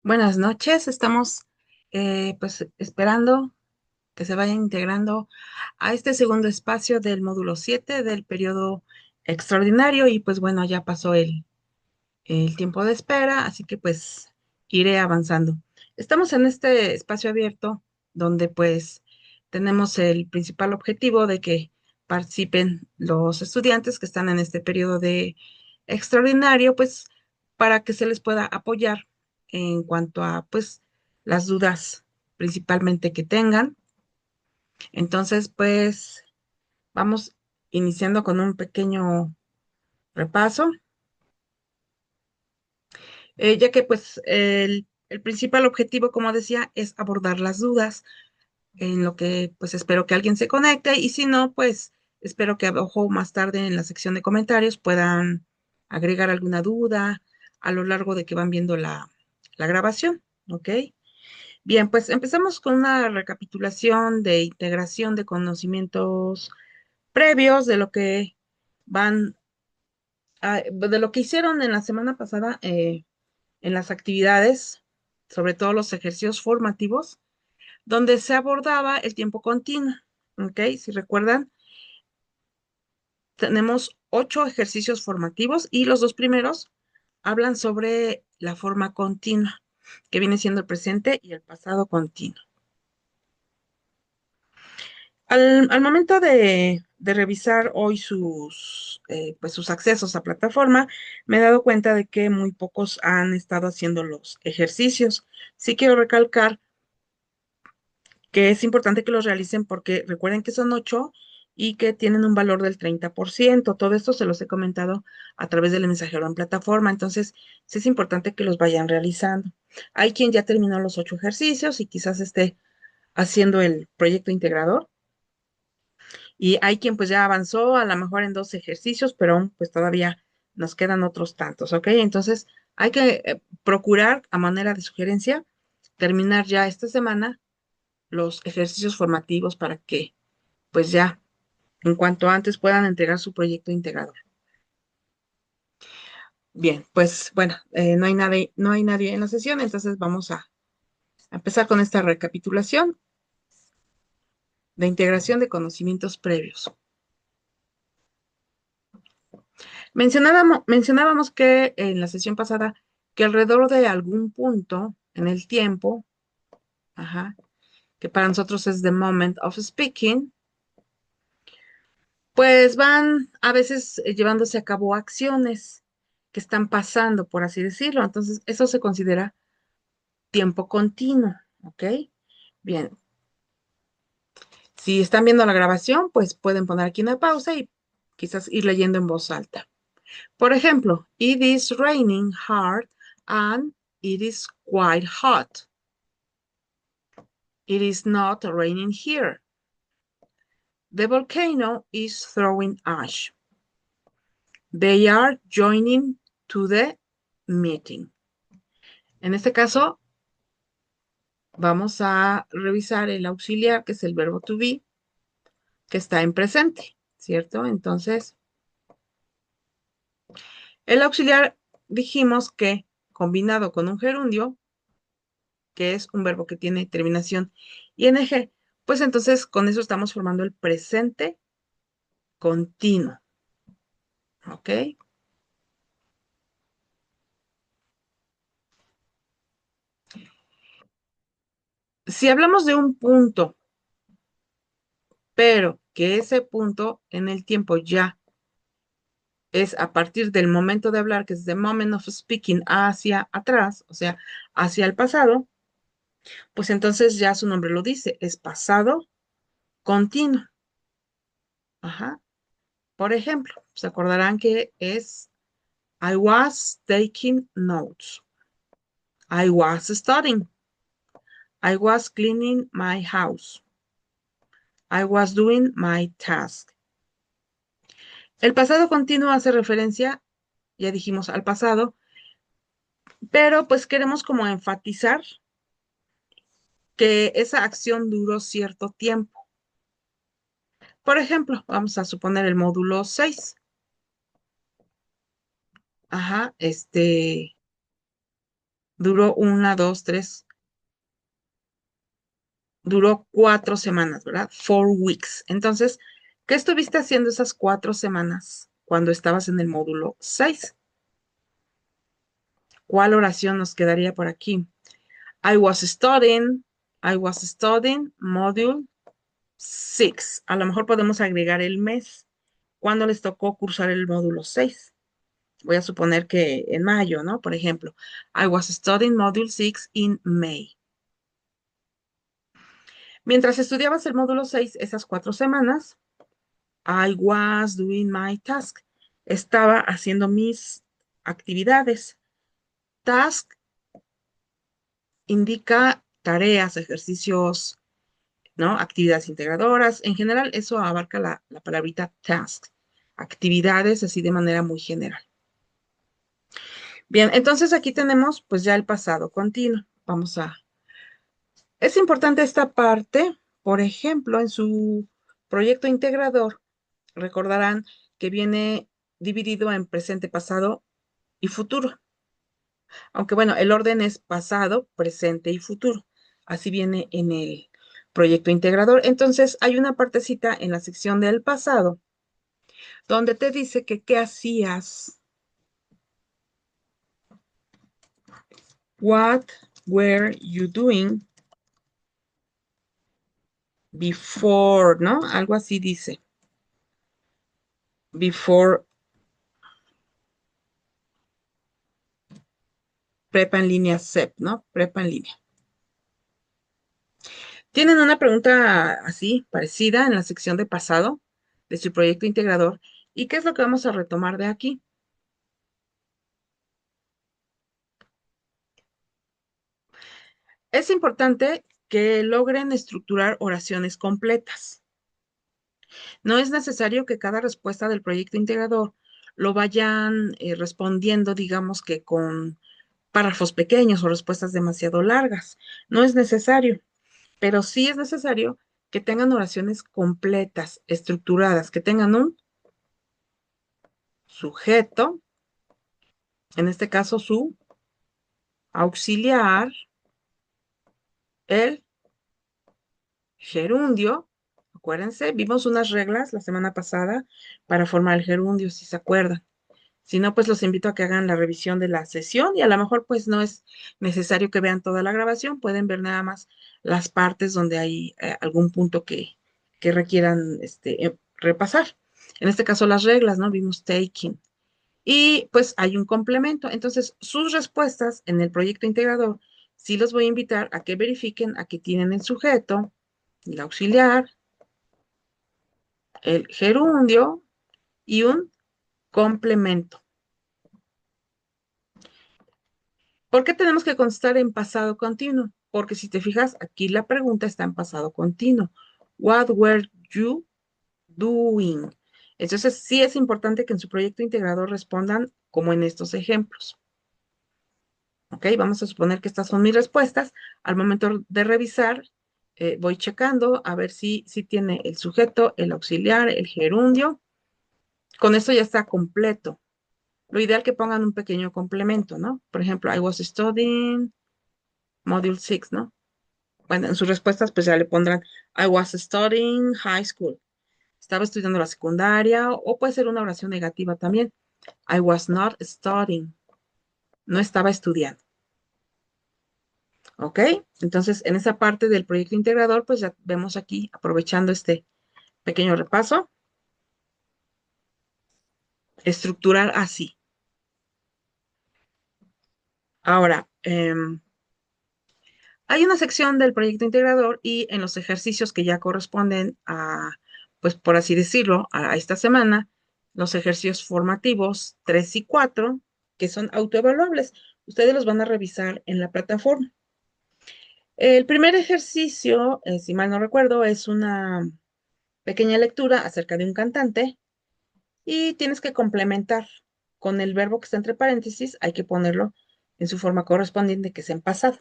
Buenas noches, estamos pues esperando que se vayan integrando a este segundo espacio del módulo 7 del periodo extraordinario y pues bueno, ya pasó el tiempo de espera, así que pues iré avanzando. Estamos en este espacio abierto donde pues tenemos el principal objetivo de que participen los estudiantes que están en este periodo de extraordinario, pues para que se les pueda apoyar en cuanto a pues las dudas principalmente que tengan. Entonces, pues vamos iniciando con un pequeño repaso, ya que pues el principal objetivo, como decía, es abordar las dudas, en lo que pues espero que alguien se conecte y si no, pues espero que abajo más tarde en la sección de comentarios puedan agregar alguna duda a lo largo de que van viendo la grabación, ¿ok? Bien, pues empezamos con una recapitulación de integración de conocimientos previos de lo que van, de lo que hicieron en la semana pasada en las actividades, sobre todo los ejercicios formativos donde se abordaba el tiempo continuo. ¿Ok? Si recuerdan, tenemos 8 ejercicios formativos y los dos primeros hablan sobre la forma continua, que viene siendo el presente y el pasado continuo. Al momento de revisar hoy pues sus accesos a plataforma, me he dado cuenta de que muy pocos han estado haciendo los ejercicios. Sí quiero recalcar que es importante que los realicen porque recuerden que son 8 y que tienen un valor del 30%. Todo esto se los he comentado a través del mensajero en plataforma, entonces sí es importante que los vayan realizando. Hay quien ya terminó los 8 ejercicios y quizás esté haciendo el proyecto integrador y hay quien pues ya avanzó a lo mejor en 2 ejercicios, pero aún pues todavía nos quedan otros tantos, ¿ok? Entonces hay que procurar a manera de sugerencia terminar ya esta semana los ejercicios formativos para que, pues ya, en cuanto antes puedan entregar su proyecto integrador. Bien, pues bueno, no hay nadie en la sesión, entonces vamos a empezar con esta recapitulación de integración de conocimientos previos. Mencionábamos que en la sesión pasada que alrededor de algún punto en el tiempo, ajá, que para nosotros es the moment of speaking, pues van a veces llevándose a cabo acciones que están pasando, por así decirlo. Entonces, eso se considera tiempo continuo, ¿ok? Bien, si están viendo la grabación, pues pueden poner aquí una pausa y quizás ir leyendo en voz alta. Por ejemplo, it is raining hard and it is quite hot. It is not raining here. The volcano is throwing ash. They are joining to the meeting. En este caso, vamos a revisar el auxiliar, que es el verbo to be, que está en presente, ¿cierto? Entonces, el auxiliar dijimos que combinado con un gerundio, que es un verbo que tiene terminación ing, pues entonces con eso estamos formando el presente continuo, ¿ok? Si hablamos de un punto, pero que ese punto en el tiempo ya es a partir del momento de hablar, que es the moment of speaking, hacia atrás, o sea, hacia el pasado, pues entonces ya su nombre lo dice, es pasado continuo. Ajá. Por ejemplo, se acordarán que es I was taking notes. I was studying. I was cleaning my house. I was doing my task. El pasado continuo hace referencia, ya dijimos, al pasado, pero pues queremos como enfatizar que esa acción duró cierto tiempo. Por ejemplo, vamos a suponer el módulo 6. Ajá, Duró una, dos, tres, duró 4 semanas, ¿verdad? 4 weeks. Entonces, ¿qué estuviste haciendo esas 4 semanas cuando estabas en el módulo 6? ¿Cuál oración nos quedaría por aquí? I was studying module 6. A lo mejor podemos agregar el mes. ¿Cuándo les tocó cursar el módulo 6? Voy a suponer que en mayo, ¿no? Por ejemplo, I was studying module 6 in May. Mientras estudiabas el módulo 6, esas 4 semanas, I was doing my task. Estaba haciendo mis actividades. Task indica tareas, ejercicios, ¿no? Actividades integradoras. En general, eso abarca la palabrita task. Actividades así de manera muy general. Bien, entonces aquí tenemos pues ya el pasado continuo. Es importante esta parte, por ejemplo, en su proyecto integrador, recordarán que viene dividido en presente, pasado y futuro. Aunque bueno, el orden es pasado, presente y futuro. Así viene en el proyecto integrador. Entonces, hay una partecita en la sección del pasado donde te dice que qué hacías. What were you doing before, ¿no? Algo así dice. Before prepa en línea CEP, ¿no? Prepa en línea. Tienen una pregunta así, parecida, en la sección de pasado de su proyecto integrador. ¿Y qué es lo que vamos a retomar de aquí? Es importante que logren estructurar oraciones completas. No es necesario que cada respuesta del proyecto integrador lo vayan respondiendo, digamos que con párrafos pequeños o respuestas demasiado largas. No es necesario, pero sí es necesario que tengan oraciones completas, estructuradas, que tengan un sujeto, en este caso su auxiliar, el gerundio. Acuérdense, vimos unas reglas la semana pasada para formar el gerundio, si se acuerdan. Si no, pues los invito a que hagan la revisión de la sesión y a lo mejor pues no es necesario que vean toda la grabación, pueden ver nada más las partes donde hay algún punto que requieran repasar. En este caso las reglas, ¿no? Vimos taking. Y pues hay un complemento. Entonces, sus respuestas en el proyecto integrador, sí los voy a invitar a que verifiquen a que tienen el sujeto, el auxiliar, el gerundio y un complemento. ¿Por qué tenemos que constar en pasado continuo? Porque si te fijas, aquí la pregunta está en pasado continuo. What were you doing? Entonces, sí es importante que en su proyecto integrador respondan como en estos ejemplos. ¿Ok? Vamos a suponer que estas son mis respuestas. Al momento de revisar, voy checando a ver si tiene el sujeto, el auxiliar, el gerundio. Con esto ya está completo. Lo ideal que pongan un pequeño complemento, ¿no? Por ejemplo, I was studying Module 6, ¿no? Bueno, en sus respuestas pues ya le pondrán I was studying high school. Estaba estudiando la secundaria o puede ser una oración negativa también. I was not studying. No estaba estudiando. ¿Ok? Entonces, en esa parte del proyecto integrador, pues ya vemos aquí, aprovechando este pequeño repaso, estructurar así. Ahora, hay una sección del proyecto integrador y en los ejercicios que ya corresponden a, pues por así decirlo, a esta semana, los ejercicios formativos 3 y 4, que son autoevaluables. Ustedes los van a revisar en la plataforma. El primer ejercicio, si mal no recuerdo, es una pequeña lectura acerca de un cantante y tienes que complementar con el verbo que está entre paréntesis, hay que ponerlo en su forma correspondiente, que es en pasado.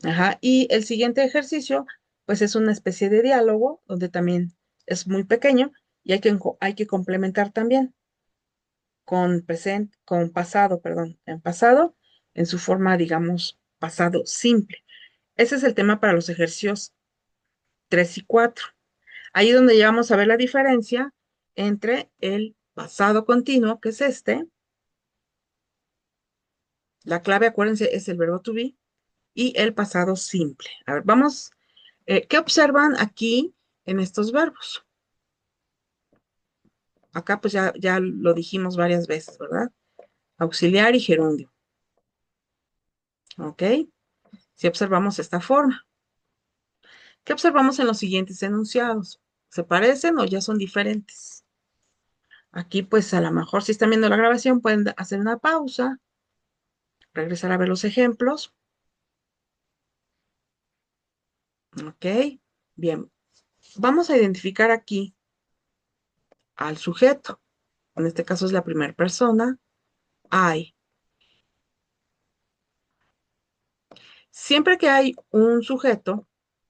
Ajá. Y el siguiente ejercicio, pues es una especie de diálogo donde también es muy pequeño y hay que complementar también con pasado, perdón, en pasado, en su forma, digamos, pasado simple. Ese es el tema para los ejercicios 3 y 4. Ahí es donde ya vamos a ver la diferencia entre el pasado continuo, que es este. La clave, acuérdense, es el verbo to be y el pasado simple. A ver, vamos, ¿qué observan aquí en estos verbos? Acá pues ya lo dijimos varias veces, ¿verdad? Auxiliar y gerundio. ¿Ok? Si observamos esta forma. ¿Qué observamos en los siguientes enunciados? ¿Se parecen o ya son diferentes? Aquí pues a lo mejor si están viendo la grabación pueden hacer una pausa, regresar a ver los ejemplos. ¿Ok? Bien, vamos a identificar aquí al sujeto. En este caso es la primera persona, I. Siempre que hay un sujeto,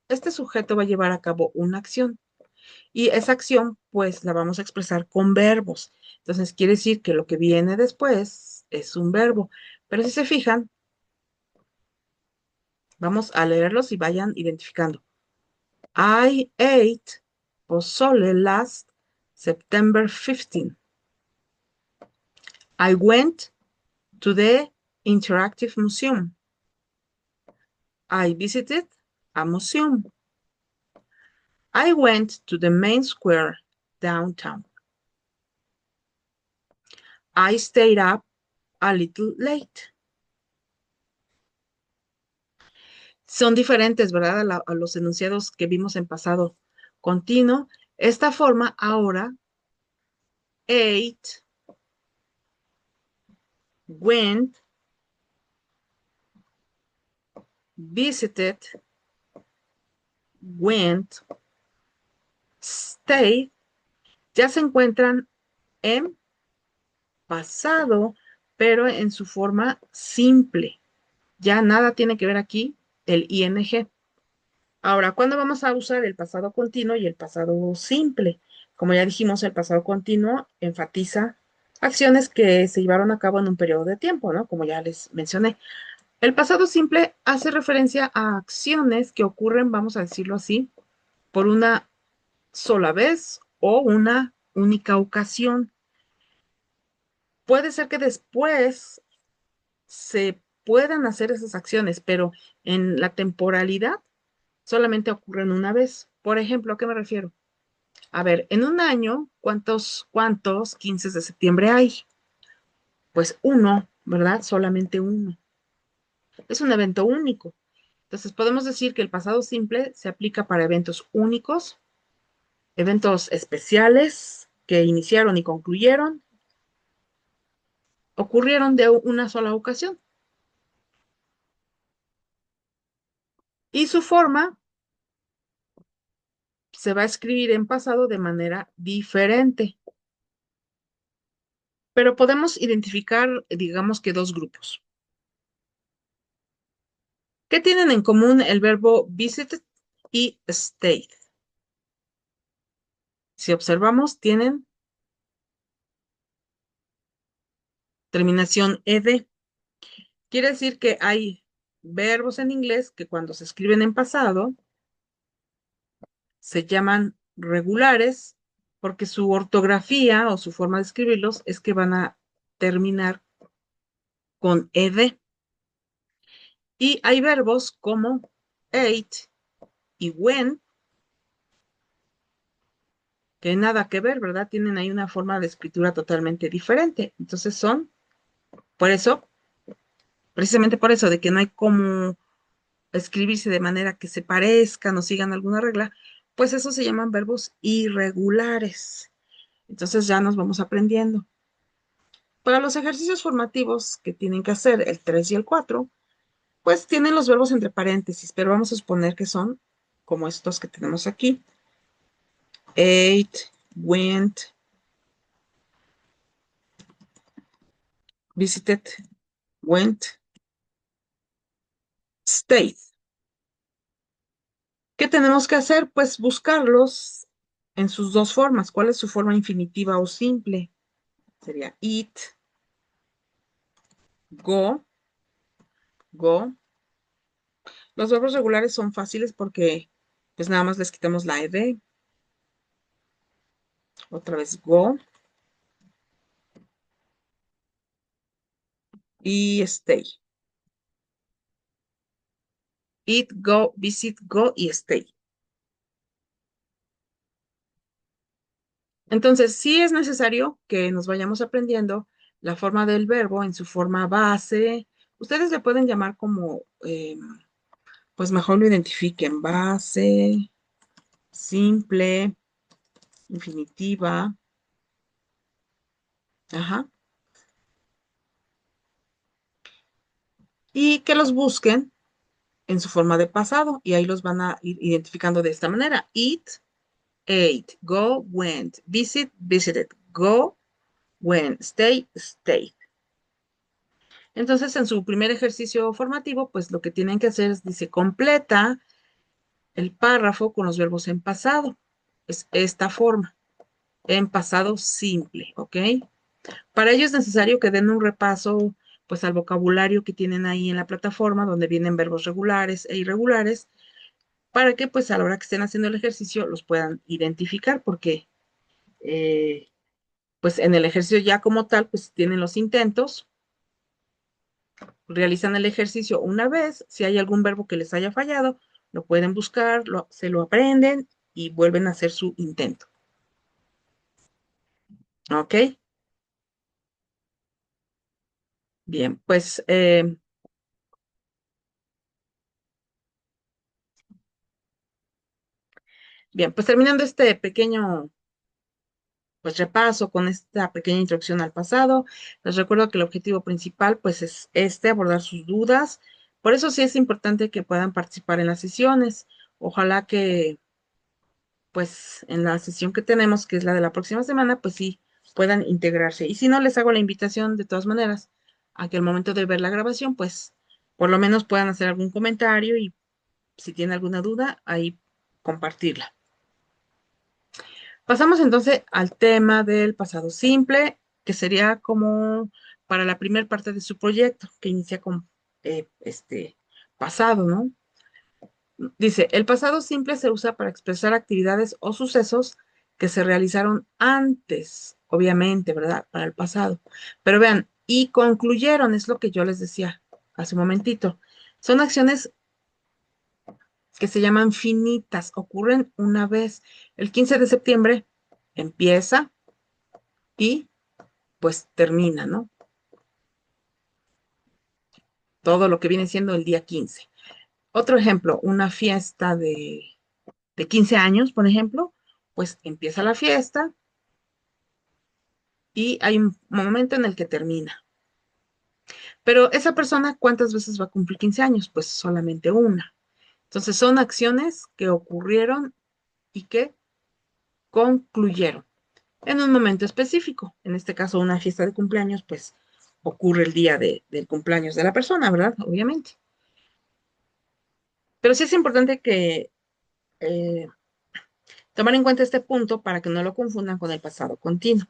este sujeto va a llevar a cabo una acción y esa acción pues la vamos a expresar con verbos. Entonces quiere decir que lo que viene después es un verbo. Pero si se fijan, vamos a leerlos y vayan identificando. I ate pozole last September 15. I went to the Interactive Museum. I visited a museum. I went to the main square downtown. I stayed up a little late. Son diferentes, ¿verdad? A los enunciados que vimos en pasado continuo. Esta forma ahora, ate, went, visited, went, stayed, ya se encuentran en pasado, pero en su forma simple. Ya nada tiene que ver aquí el ing. Ahora, ¿cuándo vamos a usar el pasado continuo y el pasado simple? Como ya dijimos, el pasado continuo enfatiza acciones que se llevaron a cabo en un periodo de tiempo, ¿no? Como ya les mencioné. El pasado simple hace referencia a acciones que ocurren, vamos a decirlo así, por una sola vez o una única ocasión. Puede ser que después se puedan hacer esas acciones, pero en la temporalidad solamente ocurren una vez. Por ejemplo, ¿a qué me refiero? A ver, en un año, ¿cuántos 15 de septiembre hay? Pues uno, ¿verdad? Solamente uno. Es un evento único. Entonces, podemos decir que el pasado simple se aplica para eventos únicos, eventos especiales que iniciaron y concluyeron, ocurrieron de una sola ocasión. Y su forma se va a escribir en pasado de manera diferente. Pero podemos identificar, digamos que dos grupos. ¿Qué tienen en común el verbo visit y stayed? Si observamos, tienen terminación ed. Quiere decir que hay verbos en inglés que cuando se escriben en pasado se llaman regulares porque su ortografía o su forma de escribirlos es que van a terminar con ed. Y hay verbos como ate y went que nada que ver, ¿verdad? Tienen ahí una forma de escritura totalmente diferente. Entonces son, por eso, precisamente por eso, de que no hay cómo escribirse de manera que se parezcan o sigan alguna regla, pues eso se llaman verbos irregulares. Entonces ya nos vamos aprendiendo. Para los ejercicios formativos que tienen que hacer el 3 y el 4, pues tienen los verbos entre paréntesis, pero vamos a suponer que son como estos que tenemos aquí. Ate, went, visited, went, stayed. ¿Qué tenemos que hacer? Pues buscarlos en sus dos formas. ¿Cuál es su forma infinitiva o simple? Sería eat, go, go. Los verbos regulares son fáciles porque pues nada más les quitamos la ed. Otra vez go y stay. Eat, go, visit, go y stay. Entonces, sí es necesario que nos vayamos aprendiendo la forma del verbo en su forma base. Ustedes le pueden llamar como, pues mejor lo identifiquen, base, simple, infinitiva, ajá, y que los busquen en su forma de pasado y ahí los van a ir identificando de esta manera. Eat, ate, go, went, visit, visited, go, went, stay, stayed. Entonces, en su primer ejercicio formativo, pues lo que tienen que hacer es, dice, completa el párrafo con los verbos en pasado. Es esta forma, en pasado simple, ¿ok? Para ello es necesario que den un repaso, pues, al vocabulario que tienen ahí en la plataforma, donde vienen verbos regulares e irregulares, para que, pues, a la hora que estén haciendo el ejercicio, los puedan identificar, porque, eh, pues, en el ejercicio ya como tal, pues, tienen los intentos, realizan el ejercicio una vez, si hay algún verbo que les haya fallado, lo pueden buscar, se lo aprenden y vuelven a hacer su intento. ¿Ok? Bien, pues terminando este pequeño pues repaso con esta pequeña introducción al pasado, les recuerdo que el objetivo principal pues es abordar sus dudas. Por eso sí es importante que puedan participar en las sesiones. Ojalá que pues en la sesión que tenemos, que es la de la próxima semana, pues sí puedan integrarse. Y si no, les hago la invitación de todas maneras a que al momento de ver la grabación, pues por lo menos puedan hacer algún comentario y si tienen alguna duda, ahí compartirla. Pasamos entonces al tema del pasado simple, que sería como para la primera parte de su proyecto, que inicia con pasado, ¿no? Dice, el pasado simple se usa para expresar actividades o sucesos que se realizaron antes, obviamente, ¿verdad? Para el pasado. Pero vean, y concluyeron, es lo que yo les decía hace un momentito. Son acciones que se llaman finitas, ocurren una vez. El 15 de septiembre empieza y pues termina, ¿no? Todo lo que viene siendo el día 15. Otro ejemplo, una fiesta de 15 años, por ejemplo, pues empieza la fiesta y hay un momento en el que termina. Pero esa persona, ¿cuántas veces va a cumplir 15 años? Pues solamente una. Entonces son acciones que ocurrieron y que concluyeron en un momento específico. En este caso, una fiesta de cumpleaños, pues ocurre el día del cumpleaños de la persona, ¿verdad? Obviamente. Pero sí es importante que eh, tomar en cuenta este punto para que no lo confundan con el pasado continuo.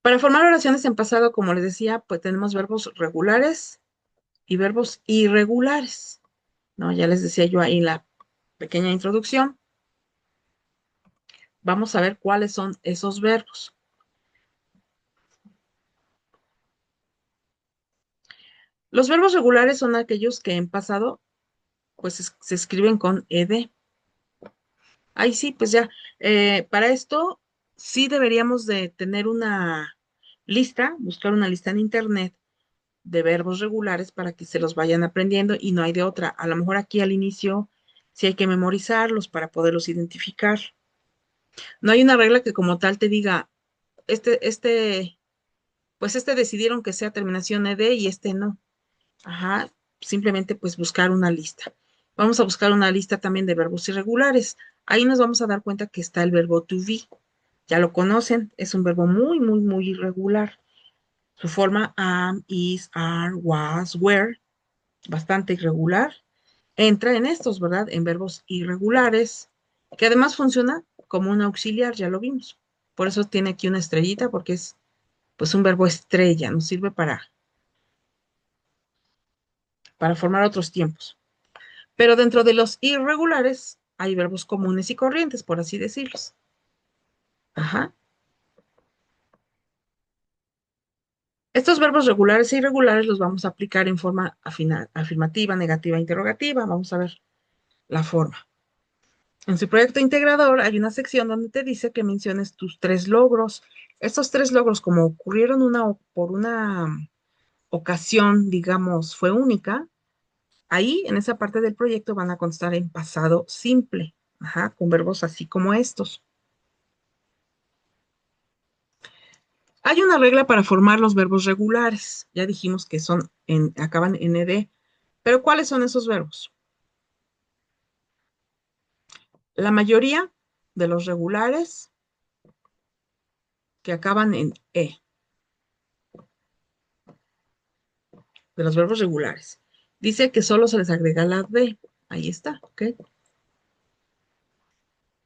Para formar oraciones en pasado, como les decía, pues tenemos verbos regulares y verbos irregulares, ¿no? Ya les decía yo ahí en la pequeña introducción. Vamos a ver cuáles son esos verbos. Los verbos regulares son aquellos que en pasado pues se escriben con ed. Ahí sí, pues ya. Para esto sí deberíamos de tener una lista, buscar una lista en internet de verbos regulares para que se los vayan aprendiendo y no hay de otra. A lo mejor aquí al inicio sí hay que memorizarlos para poderlos identificar. No hay una regla que como tal te diga, pues decidieron que sea terminación ed y este no. Ajá, simplemente pues buscar una lista. Vamos a buscar una lista también de verbos irregulares. Ahí nos vamos a dar cuenta que está el verbo to be. Ya lo conocen, es un verbo muy, muy, muy irregular. Su forma am, is, are, was, were, bastante irregular. Entra en estos, ¿verdad? En verbos irregulares, que además funciona como un auxiliar, ya lo vimos. Por eso tiene aquí una estrellita, porque es pues un verbo estrella, nos sirve para para formar otros tiempos. Pero dentro de los irregulares hay verbos comunes y corrientes, por así decirlos. Ajá. Estos verbos regulares e irregulares los vamos a aplicar en forma afirmativa, negativa, interrogativa. Vamos a ver la forma. En su proyecto integrador hay una sección donde te dice que menciones tus 3 logros. Estos 3 logros, como ocurrieron por una ocasión, digamos, fue única, ahí en esa parte del proyecto van a constar en pasado simple, ajá, con verbos así como estos. Hay una regla para formar los verbos regulares. Ya dijimos que acaban en ed. Pero ¿cuáles son esos verbos? La mayoría de los regulares que acaban en e, de los verbos regulares. Dice que solo se les agrega la d. Ahí está, ¿ok?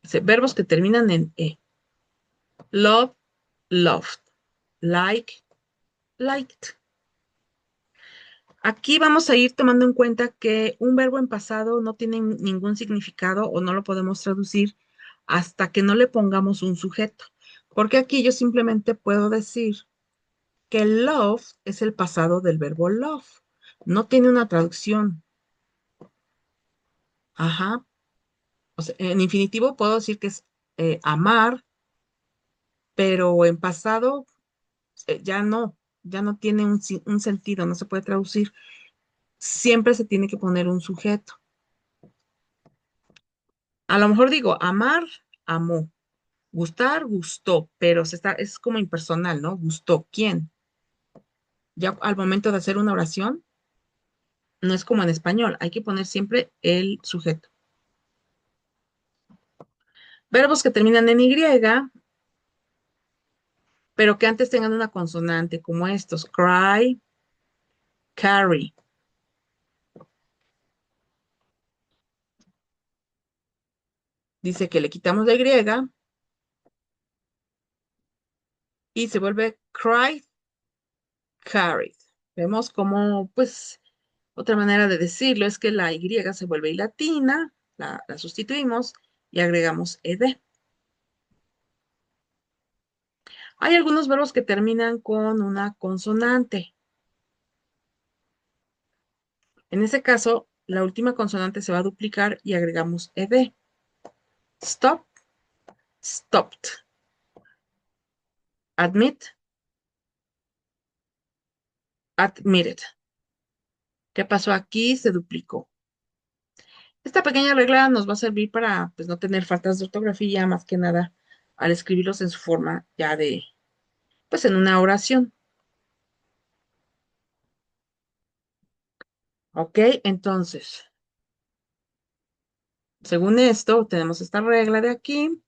Dice, verbos que terminan en e. Love, loved. Like, liked. Aquí vamos a ir tomando en cuenta que un verbo en pasado no tiene ningún significado o no lo podemos traducir hasta que no le pongamos un sujeto. Porque aquí yo simplemente puedo decir que love es el pasado del verbo love. No tiene una traducción. Ajá. O sea, en infinitivo puedo decir que es amar, pero en pasado ya no tiene un sentido, no se puede traducir. Siempre se tiene que poner un sujeto. A lo mejor digo, amar, amó. Gustar, gustó, pero es como impersonal, ¿no? Gustó, ¿quién? Ya al momento de hacer una oración, no es como en español, hay que poner siempre el sujeto. Verbos que terminan en Y, pero que antes tengan una consonante, como estos, cry, carry. Dice que le quitamos la Y y se vuelve cry, carried. Vemos como, pues, otra manera de decirlo es que la Y se vuelve I latina, la sustituimos y agregamos ed. Hay algunos verbos que terminan con una consonante. En ese caso, la última consonante se va a duplicar y agregamos ed. Stop, stopped. Admit, admitted. ¿Qué pasó aquí? Se duplicó. Esta pequeña regla nos va a servir para pues, no tener faltas de ortografía, más que nada al escribirlos en su forma ya pues en una oración. ¿Ok? Entonces, según esto, tenemos esta regla de aquí.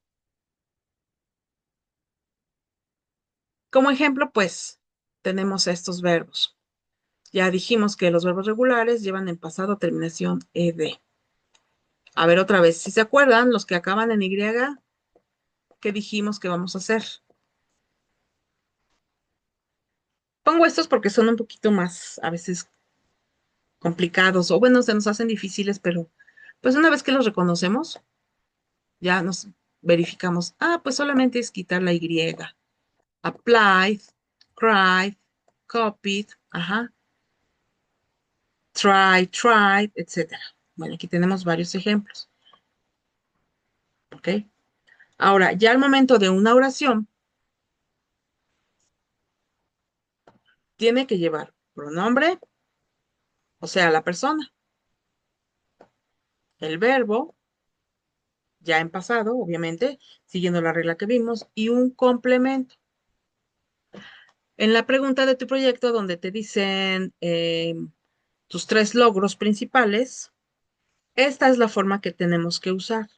Como ejemplo, pues, tenemos estos verbos. Ya dijimos que los verbos regulares llevan en pasado terminación ed. A ver otra vez, si se acuerdan, los que acaban en Y, ¿qué dijimos que vamos a hacer? Pongo estos porque son un poquito más, a veces, complicados, o bueno, se nos hacen difíciles, pero pues una vez que los reconocemos, ya nos verificamos, pues solamente es quitar la Y. Applied, cried, copied, ajá, tried, etcétera. Bueno, aquí tenemos varios ejemplos, ¿ok? Ahora, ya al momento de una oración, tiene que llevar pronombre, o sea, la persona, el verbo, ya en pasado, obviamente, siguiendo la regla que vimos, y un complemento. En la pregunta de tu proyecto, donde te dicen tus 3 logros principales, esta es la forma que tenemos que usar.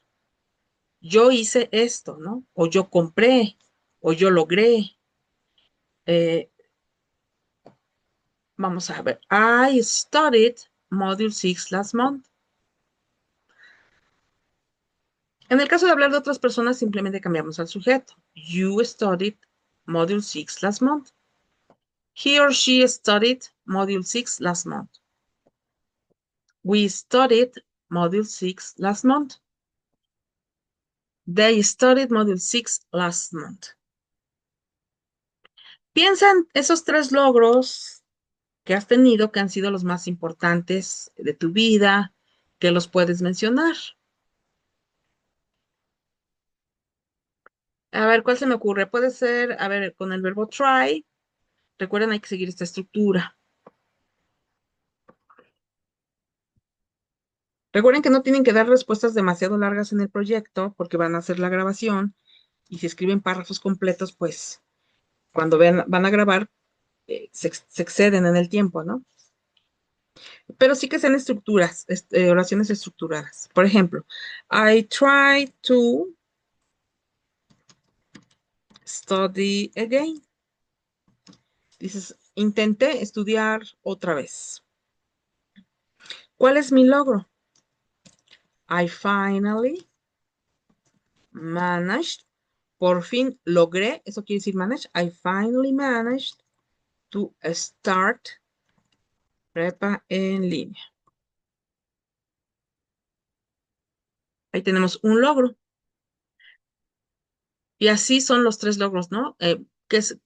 Yo hice esto, ¿no? O yo compré, o yo logré. Eh, Vamos a ver. I studied Module 6 last month. En el caso de hablar de otras personas, simplemente cambiamos al sujeto. You studied Module 6 last month. He or she studied Module 6 last month. We studied Module 6 last month. They studied Module 6 last month. Piensa en esos tres logros que has tenido que han sido los más importantes de tu vida, que los puedes mencionar. A ver, ¿cuál se me ocurre? Puede ser, a ver, con el verbo try. Recuerden, hay que seguir esta estructura. Recuerden que no tienen que dar respuestas demasiado largas en el proyecto porque van a hacer la grabación y si escriben párrafos completos, pues cuando vean, van a grabar, se exceden en el tiempo, ¿no? Pero sí que sean estructuras, oraciones estructuradas. Por ejemplo, I try to study again. Dices, intenté estudiar otra vez. ¿Cuál es mi logro? I finally managed. Por fin logré, eso quiere decir manage. I finally managed to start prepa en línea. Ahí tenemos un logro. Y así son los tres logros, ¿no?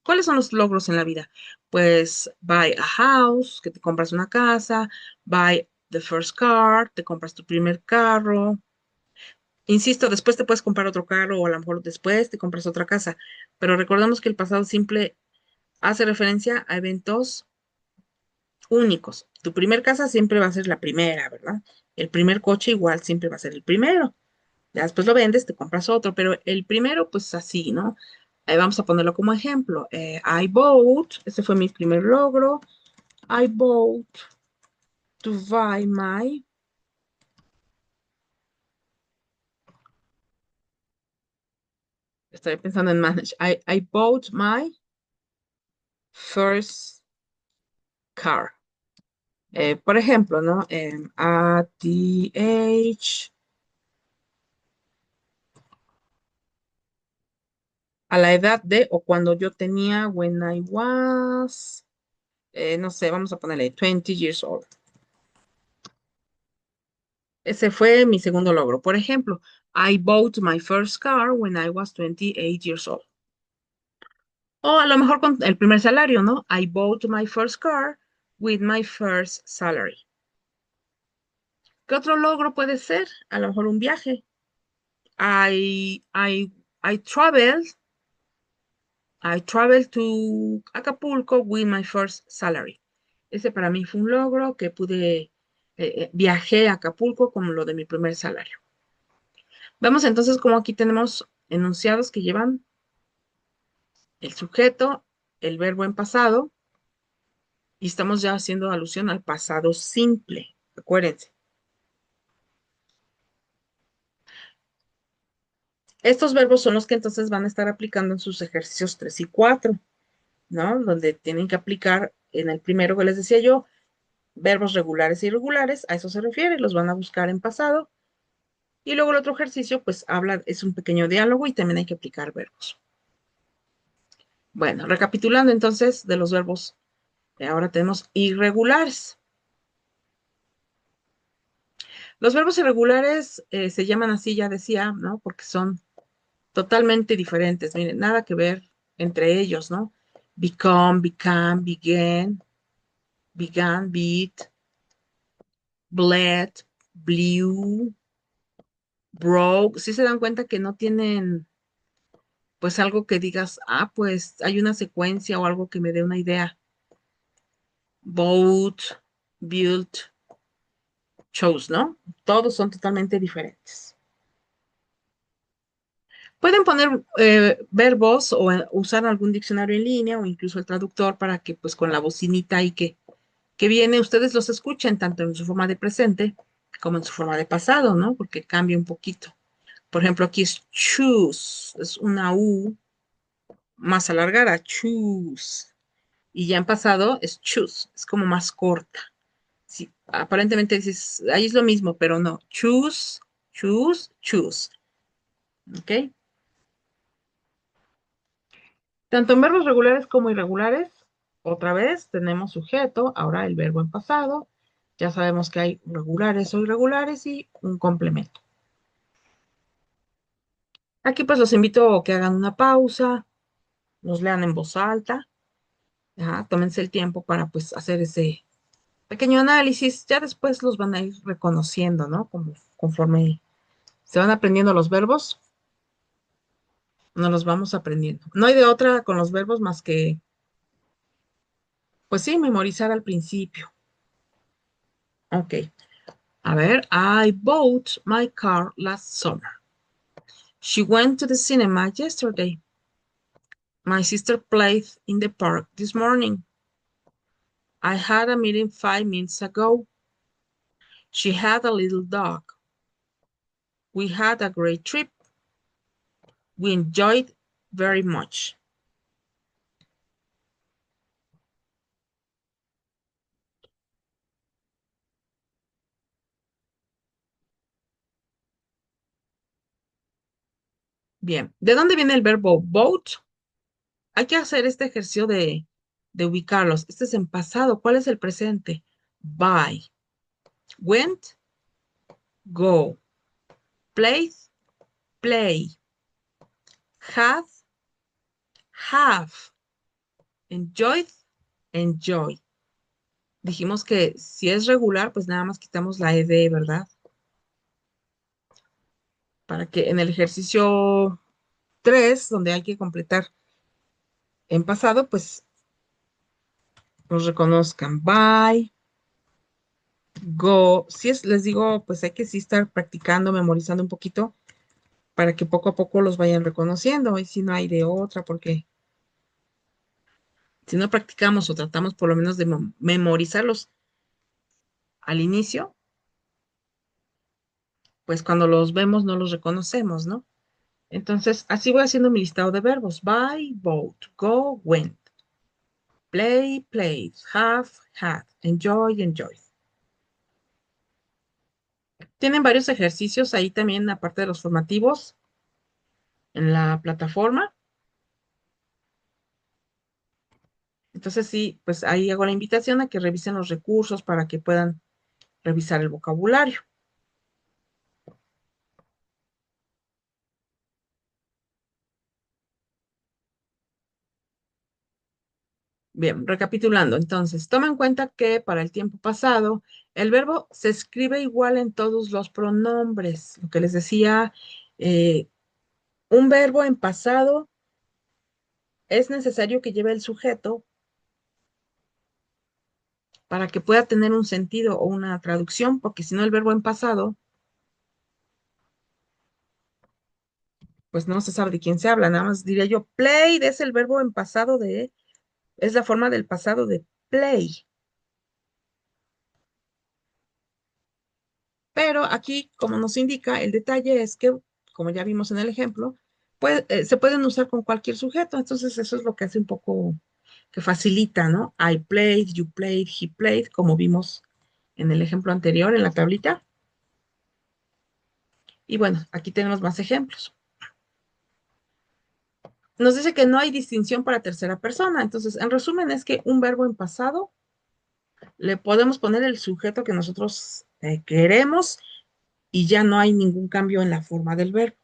¿Cuáles son los logros en la vida? Pues buy a house, que te compras una casa, buy the first car, te compras tu primer carro. Insisto, después te puedes comprar otro carro o a lo mejor después te compras otra casa. Pero recordemos que el pasado simple hace referencia a eventos únicos. Tu primer casa siempre va a ser la primera, ¿verdad? El primer coche igual siempre va a ser el primero. Ya después lo vendes, te compras otro, pero el primero, pues así, ¿no? Vamos a ponerlo como ejemplo. I bought, ese fue mi primer logro. I bought to buy my, estoy pensando en manage. I bought my first car. Por ejemplo, ¿no? At the age, a la edad de, o cuando yo tenía, when I was, no sé, vamos a ponerle 20 years old. Ese fue mi segundo logro. Por ejemplo, I bought my first car when I was 28 years old. O a lo mejor con el primer salario, ¿no? I bought my first car with my first salary. ¿Qué otro logro puede ser? A lo mejor un viaje. I, I, I traveled, I traveled to Acapulco with my first salary. Ese para mí fue un logro que pude, viajé a Acapulco con lo de mi primer salario. Vemos entonces cómo aquí tenemos enunciados que llevan el sujeto, el verbo en pasado, y estamos ya haciendo alusión al pasado simple. Acuérdense. Estos verbos son los que entonces van a estar aplicando en sus ejercicios 3 y 4, ¿no? Donde tienen que aplicar en el primero que les decía yo, verbos regulares e irregulares, a eso se refiere, los van a buscar en pasado. Y luego el otro ejercicio, pues habla, es un pequeño diálogo y también hay que aplicar verbos. Bueno, recapitulando entonces de los verbos, ahora tenemos irregulares. Los verbos irregulares se llaman así, ya decía, ¿no? Porque son totalmente diferentes. Miren, nada que ver entre ellos, ¿no? Become, began, beat, bled, blew, broke. Sí se dan cuenta que no tienen, pues algo que digas, ah, pues hay una secuencia o algo que me dé una idea. Bought, built, chose, ¿no? Todos son totalmente diferentes. Pueden poner verbos o usar algún diccionario en línea o incluso el traductor para que pues con la bocinita y que viene ustedes los escuchen tanto en su forma de presente como en su forma de pasado, ¿no? Porque cambia un poquito. Por ejemplo, aquí es choose, es una U más alargada, choose. Y ya en pasado es choose, es como más corta. Sí, aparentemente dices, ahí es lo mismo, pero no. Choose, choose, choose. ¿Ok? Tanto en verbos regulares como irregulares, otra vez tenemos sujeto, ahora el verbo en pasado. Ya sabemos que hay regulares o irregulares y un complemento. Aquí pues los invito a que hagan una pausa, los lean en voz alta, ajá, tómense el tiempo para pues hacer ese pequeño análisis. Ya después los van a ir reconociendo, ¿no? Como conforme se van aprendiendo los verbos, nos los vamos aprendiendo. No hay de otra con los verbos más que, pues sí, memorizar al principio. Ok. A ver, I bought my car last summer. She went to the cinema yesterday. My sister played in the park this morning. I had a meeting 5 minutes ago. She had a little dog. We had a great trip. We enjoyed very much. Bien, ¿de dónde viene el verbo boat? Hay que hacer este ejercicio de ubicarlos. Este es en pasado. ¿Cuál es el presente? Buy. Went, go. Played, play. Had, have. Enjoyed, enjoy. Dijimos que si es regular, pues nada más quitamos la ed, ¿verdad? Para que en el ejercicio 3, donde hay que completar en pasado, pues los reconozcan. Buy, go. Si es, les digo, pues hay que sí estar practicando, memorizando un poquito para que poco a poco los vayan reconociendo. Y si no hay de otra, porque si no practicamos o tratamos por lo menos de memorizarlos al inicio, pues cuando los vemos no los reconocemos, ¿no? Entonces, así voy haciendo mi listado de verbos. Buy, bought, go, went. Play, played. Have, had. Enjoy, enjoyed. Tienen varios ejercicios ahí también, aparte de los formativos, en la plataforma. Entonces, sí, pues ahí hago la invitación a que revisen los recursos para que puedan revisar el vocabulario. Bien, recapitulando, entonces, toma en cuenta que para el tiempo pasado, el verbo se escribe igual en todos los pronombres. Lo que les decía, eh, un verbo en pasado es necesario que lleve el sujeto para que pueda tener un sentido o una traducción, porque si no el verbo en pasado, pues no se sabe de quién se habla. Nada más diría yo, played es el verbo en pasado de, es la forma del pasado de play. Pero aquí, como nos indica, el detalle es que, como ya vimos en el ejemplo, pues, se pueden usar con cualquier sujeto. Entonces, eso es lo que hace un poco, que facilita, ¿no? I played, you played, he played, como vimos en el ejemplo anterior, en la tablita. Y bueno, aquí tenemos más ejemplos. Nos dice que no hay distinción para tercera persona. Entonces, en resumen, es que un verbo en pasado le podemos poner el sujeto que nosotros queremos y ya no hay ningún cambio en la forma del verbo.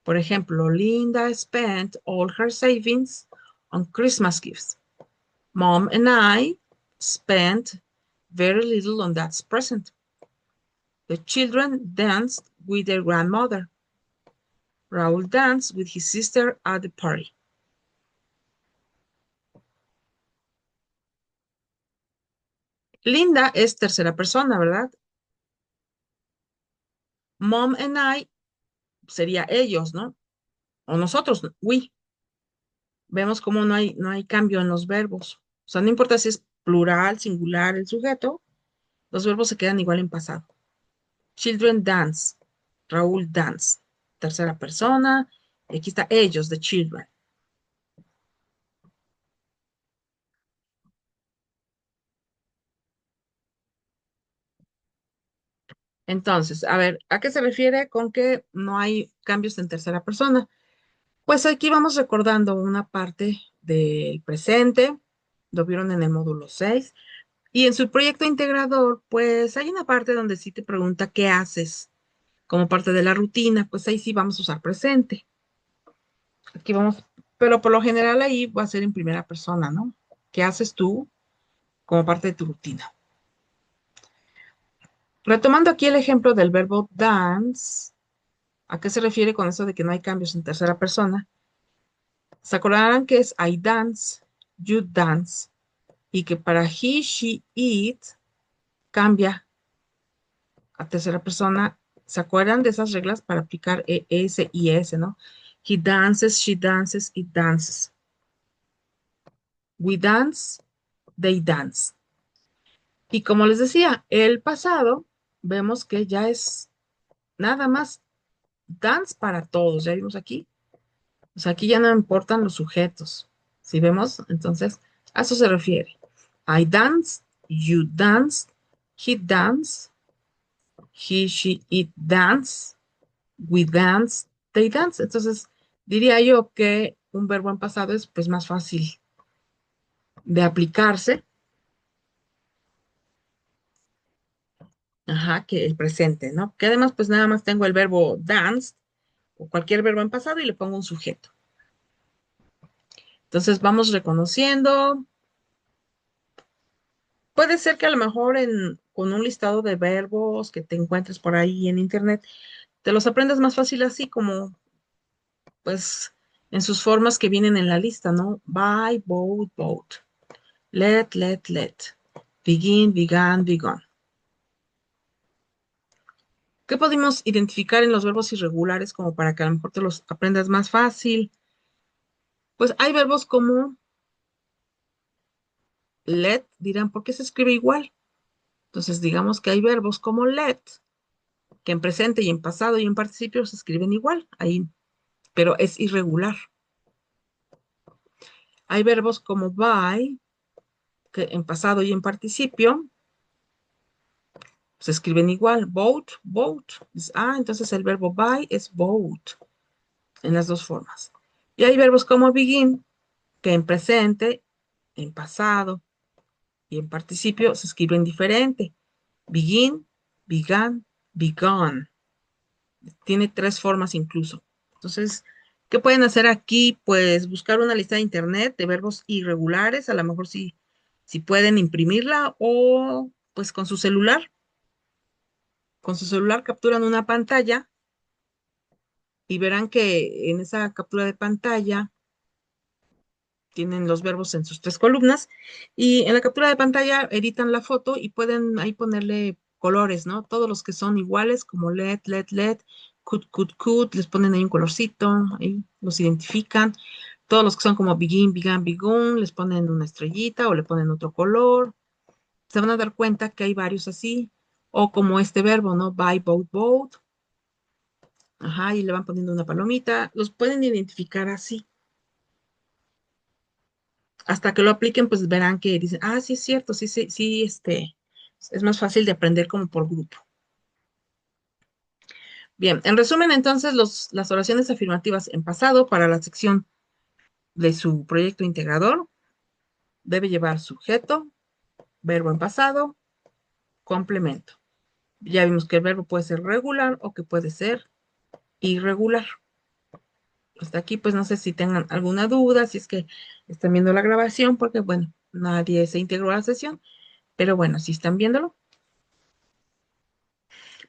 Por ejemplo, Linda spent all her savings on Christmas gifts. Mom and I spent very little on that present. The children danced with their grandmother. Raúl danced with his sister at the party. Linda es tercera persona, ¿verdad? Mom and I sería ellos, ¿no? O nosotros, we. Vemos cómo no hay cambio en los verbos. O sea, no importa si es plural, singular, el sujeto, los verbos se quedan igual en pasado. Children dance. Raúl dance. Tercera persona. Y aquí está ellos, the children. Entonces, a ver, ¿a qué se refiere con que no hay cambios en tercera persona? Pues aquí vamos recordando una parte del presente, lo vieron en el módulo 6. Y en su proyecto integrador, pues hay una parte donde sí te pregunta qué haces como parte de la rutina, pues ahí sí vamos a usar presente. Aquí vamos, pero por lo general ahí va a ser en primera persona, ¿no? ¿Qué haces tú como parte de tu rutina? Retomando aquí el ejemplo del verbo dance, ¿a qué se refiere con eso de que no hay cambios en tercera persona? Se acordarán que es I dance, you dance, y que para he, she, it cambia a tercera persona. ¿Se acuerdan de esas reglas para aplicar ES y S, no? He dances, she dances, it dances. We dance, they dance. Y como les decía, el pasado, vemos que ya es nada más dance para todos. Ya vimos aquí. O sea, aquí ya no importan los sujetos. ¿Sí vemos? Entonces, a eso se refiere. I dance, you dance, he dance, he, she, it dance, we dance, they dance. Entonces, diría yo que un verbo en pasado es pues más fácil de aplicarse, ajá, que el presente, ¿no? Que además pues nada más tengo el verbo dance o cualquier verbo en pasado y le pongo un sujeto. Entonces vamos reconociendo. Puede ser que a lo mejor con un listado de verbos que te encuentres por ahí en internet, te los aprendas más fácil así como pues en sus formas que vienen en la lista, ¿no? Buy, bought, bought. Let. Begin, began, begun. ¿Qué podemos identificar en los verbos irregulares como para que a lo mejor te los aprendas más fácil? Pues hay verbos como let, dirán, ¿por qué se escribe igual? Entonces digamos que hay verbos como let, que en presente y en pasado y en participio se escriben igual, ahí, pero es irregular. Hay verbos como buy, que en pasado y en participio se escriben igual, bought. Entonces el verbo buy es bought, en las dos formas. Y hay verbos como begin, que en presente, en pasado y en participio se escriben diferente. Begin, began, begun. Tiene tres formas incluso. Entonces, ¿qué pueden hacer aquí? Pues buscar una lista de internet de verbos irregulares, a lo mejor si pueden imprimirla o pues con su celular. Con su celular capturan una pantalla y verán que en esa captura de pantalla tienen los verbos en sus tres columnas y en la captura de pantalla editan la foto y pueden ahí ponerle colores, ¿no? Todos los que son iguales como let, could, les ponen ahí un colorcito, ahí los identifican. Todos los que son como begin, began, begun, les ponen una estrellita o le ponen otro color. Se van a dar cuenta que hay varios así, o como este verbo, ¿no? Buy, bought. Ajá, y le van poniendo una palomita. Los pueden identificar así. Hasta que lo apliquen, pues verán que dicen, sí es cierto, sí, es más fácil de aprender como por grupo. Bien, en resumen, entonces, las oraciones afirmativas en pasado para la sección de su proyecto integrador debe llevar sujeto, verbo en pasado, complemento. Ya vimos que el verbo puede ser regular o que puede ser irregular. Hasta aquí, pues no sé si tengan alguna duda, si es que están viendo la grabación, porque bueno, nadie se integró a la sesión, pero bueno, si están viéndolo,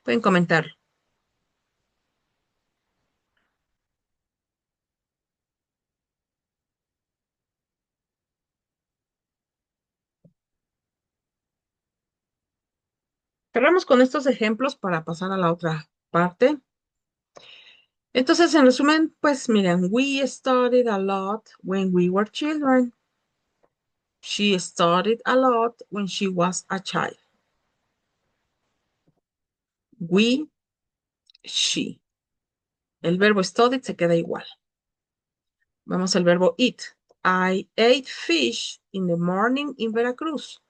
pueden comentar. Cerramos con estos ejemplos para pasar a la otra parte. Entonces, en resumen, pues miren, we studied a lot when we were children. She studied a lot when she was a child. We, she. El verbo studied se queda igual. Vamos al verbo eat. I ate fish in the morning in Veracruz.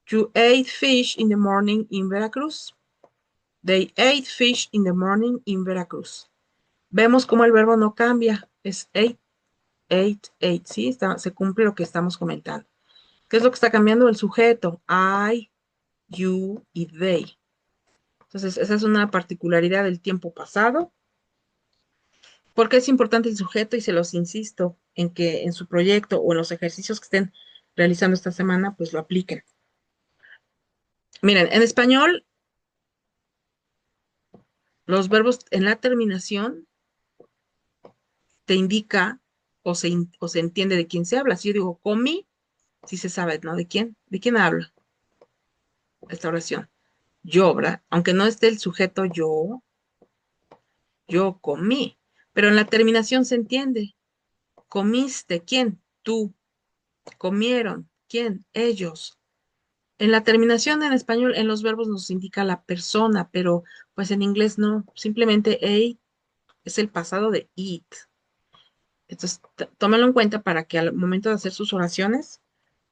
You ate fish in the morning in Veracruz. They ate fish in the morning in Veracruz. Vemos cómo el verbo no cambia. Es ate. 8, 8, ¿sí? Se cumple lo que estamos comentando. ¿Qué es lo que está cambiando? El sujeto. I, you y they. Entonces, esa es una particularidad del tiempo pasado. Porque es importante el sujeto y se los insisto en que en su proyecto o en los ejercicios que estén realizando esta semana, pues lo apliquen. Miren, en español, los verbos en la terminación te indica o se entiende de quién se habla. Si yo digo comí, sí se sabe, ¿no? ¿De quién? ¿De quién habla esta oración? Yo, ¿verdad? Aunque no esté el sujeto yo comí. Pero en la terminación se entiende. ¿Comiste? ¿Quién? Tú. ¿Comieron? ¿Quién? Ellos. En la terminación en español, en los verbos nos indica la persona, pero pues en inglés no. Simplemente ate es el pasado de eat. Entonces, tómenlo en cuenta para que al momento de hacer sus oraciones,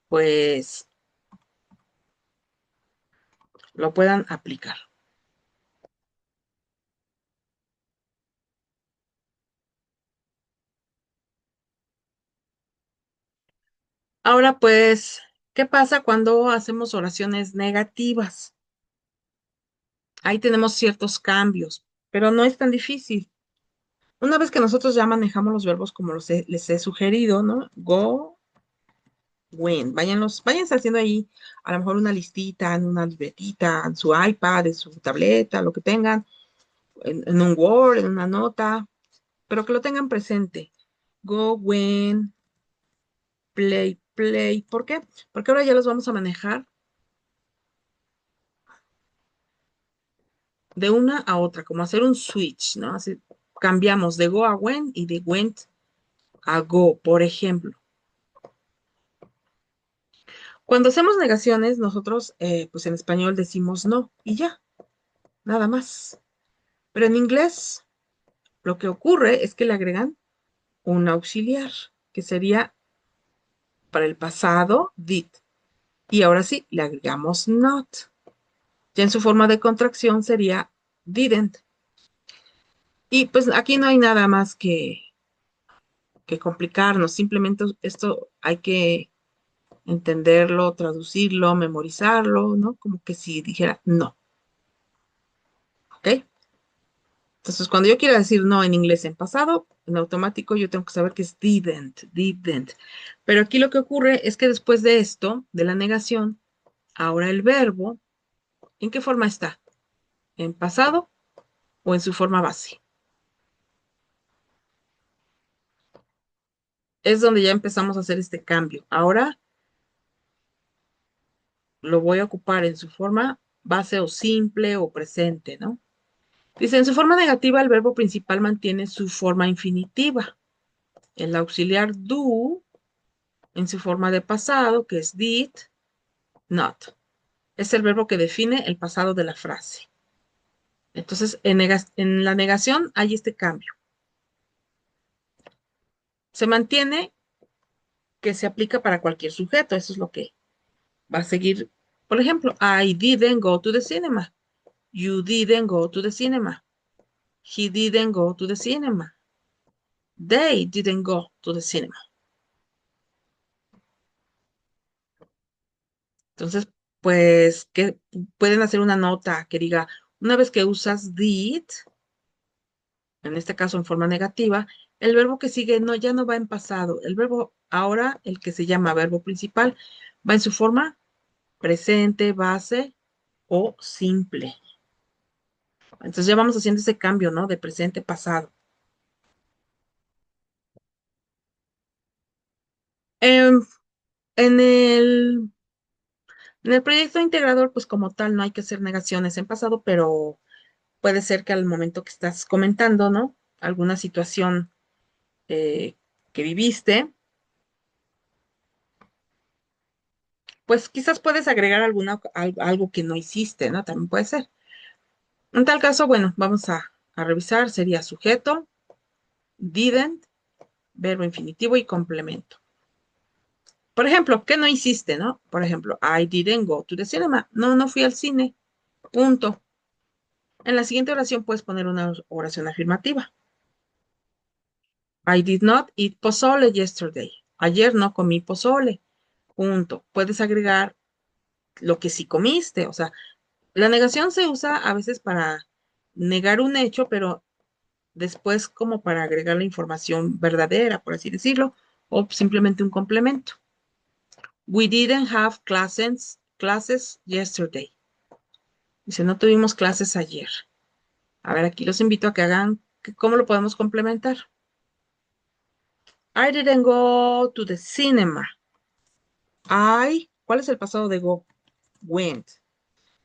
pues lo puedan aplicar. Ahora, pues, ¿qué pasa cuando hacemos oraciones negativas? Ahí tenemos ciertos cambios, pero no es tan difícil. Una vez que nosotros ya manejamos los verbos como les he sugerido, ¿no? Go, went. Váyanse haciendo ahí a lo mejor una listita, en una libretita, en su iPad, en su tableta, lo que tengan, en un Word, en una nota, pero que lo tengan presente. Go, went, play, play. ¿Por qué? Porque ahora ya los vamos a manejar de una a otra, como hacer un switch, ¿no? Así cambiamos de go a went y de went a go, por ejemplo. Cuando hacemos negaciones, nosotros, pues en español decimos no y ya, nada más. Pero en inglés, lo que ocurre es que le agregan un auxiliar, que sería para el pasado, did. Y ahora sí, le agregamos not. Ya en su forma de contracción sería didn't. Y pues aquí no hay nada más que complicarnos, simplemente esto hay que entenderlo, traducirlo, memorizarlo, ¿no? Como que si dijera no, ¿ok? Entonces, cuando yo quiera decir no en inglés en pasado, en automático yo tengo que saber que es didn't. Pero aquí lo que ocurre es que después de esto, de la negación, ahora el verbo, ¿en qué forma está? ¿En pasado o en su forma base? Es donde ya empezamos a hacer este cambio. Ahora lo voy a ocupar en su forma base o simple o presente, ¿no? Dice, en su forma negativa, el verbo principal mantiene su forma infinitiva. El auxiliar do, en su forma de pasado, que es did, not. Es el verbo que define el pasado de la frase. Entonces, en la negación hay este cambio. Se mantiene que se aplica para cualquier sujeto. Eso es lo que va a seguir. Por ejemplo, I didn't go to the cinema. You didn't go to the cinema. He didn't go to the cinema. They didn't go to the cinema. Entonces, pues, que pueden hacer una nota que diga, una vez que usas did, en este caso en forma negativa, el verbo que sigue no, ya no va en pasado. El verbo ahora, el que se llama verbo principal, va en su forma presente, base o simple. Entonces ya vamos haciendo ese cambio, ¿no? De presente, pasado. Em, en en el proyecto integrador, pues como tal, no hay que hacer negaciones en pasado, pero puede ser que al momento que estás comentando, ¿no? Alguna situación eh, que viviste, pues quizás puedes agregar algo que no hiciste, ¿no? También puede ser. En tal caso, bueno, vamos a revisar, sería sujeto, didn't, verbo infinitivo y complemento. Por ejemplo, ¿qué no hiciste, no? Por ejemplo, I didn't go to the cinema. No, no fui al cine. Punto. En la siguiente oración puedes poner una oración afirmativa. I did not eat pozole yesterday. Ayer no comí pozole. punto. Puedes agregar lo que sí comiste, o sea, la negación se usa a veces para negar un hecho, pero después como para agregar la información verdadera, por así decirlo, o simplemente un complemento. We didn't have classes yesterday. Dice, no tuvimos clases ayer. A ver, aquí los invito a que hagan, ¿cómo lo podemos complementar? I didn't go to the cinema. ¿Cuál es el pasado de go? Went.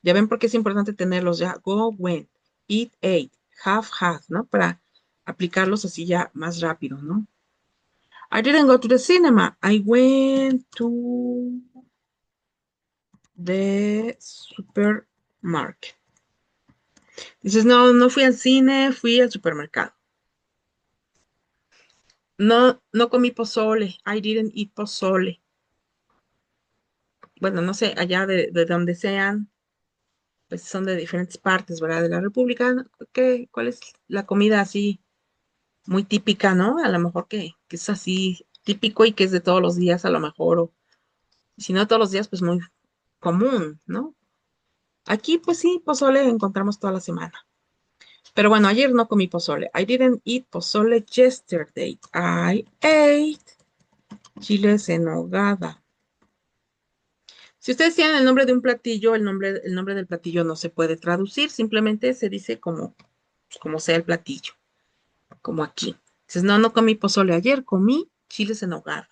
Ya ven por qué es importante tenerlos ya. Go, went. Eat, ate. Have, had, ¿no? Para aplicarlos así ya más rápido, ¿no? I didn't go to the cinema. I went to the supermarket. Dices, no, no fui al cine, fui al supermercado. No, no comí pozole. I didn't eat pozole. Bueno, no sé, allá de donde sean, pues son de diferentes partes, ¿verdad? De la República. ¿No? ¿Cuál es la comida así muy típica, ¿no? A lo mejor que es así típico y que es de todos los días, a lo mejor, o si no todos los días, pues muy común, ¿no? Aquí, pues sí, pozole encontramos toda la semana. Pero bueno, ayer no comí pozole. I didn't eat pozole yesterday. I ate chiles en nogada. Si ustedes tienen el nombre de un platillo, el nombre del platillo no se puede traducir, simplemente se dice como sea el platillo, como aquí. Dices, no, no comí pozole ayer, comí chiles en nogada.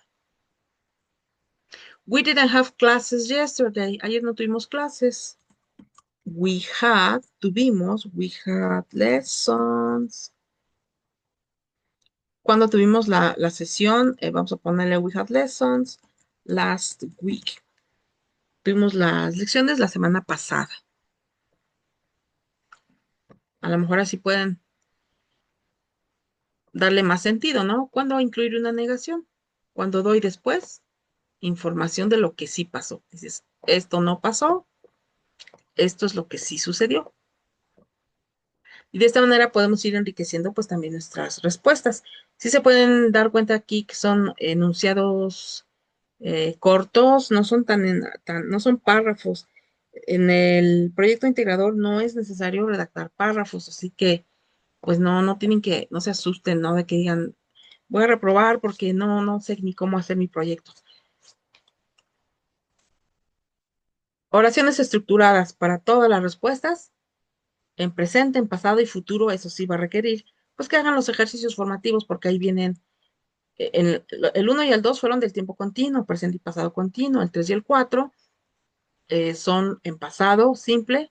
We didn't have classes yesterday. Ayer no tuvimos clases. We had lessons. Cuando tuvimos la sesión, vamos a ponerle we had lessons last week. Tuvimos las lecciones la semana pasada. A lo mejor así pueden darle más sentido, ¿no? ¿Cuándo incluir una negación? Cuando doy después información de lo que sí pasó. Dices, esto no pasó, esto es lo que sí sucedió. Y de esta manera podemos ir enriqueciendo pues también nuestras respuestas. Sí se pueden dar cuenta aquí que son enunciados cortos, no son no son párrafos. En el proyecto integrador no es necesario redactar párrafos, así que pues no tienen no se asusten, ¿no? De que digan, voy a reprobar porque no sé ni cómo hacer mi proyecto. Oraciones estructuradas para todas las respuestas, en presente, en pasado y futuro, eso sí va a requerir, pues que hagan los ejercicios formativos, porque ahí vienen, el 1 y el 2 fueron del tiempo continuo, presente y pasado continuo, el 3 y el 4 son en pasado simple,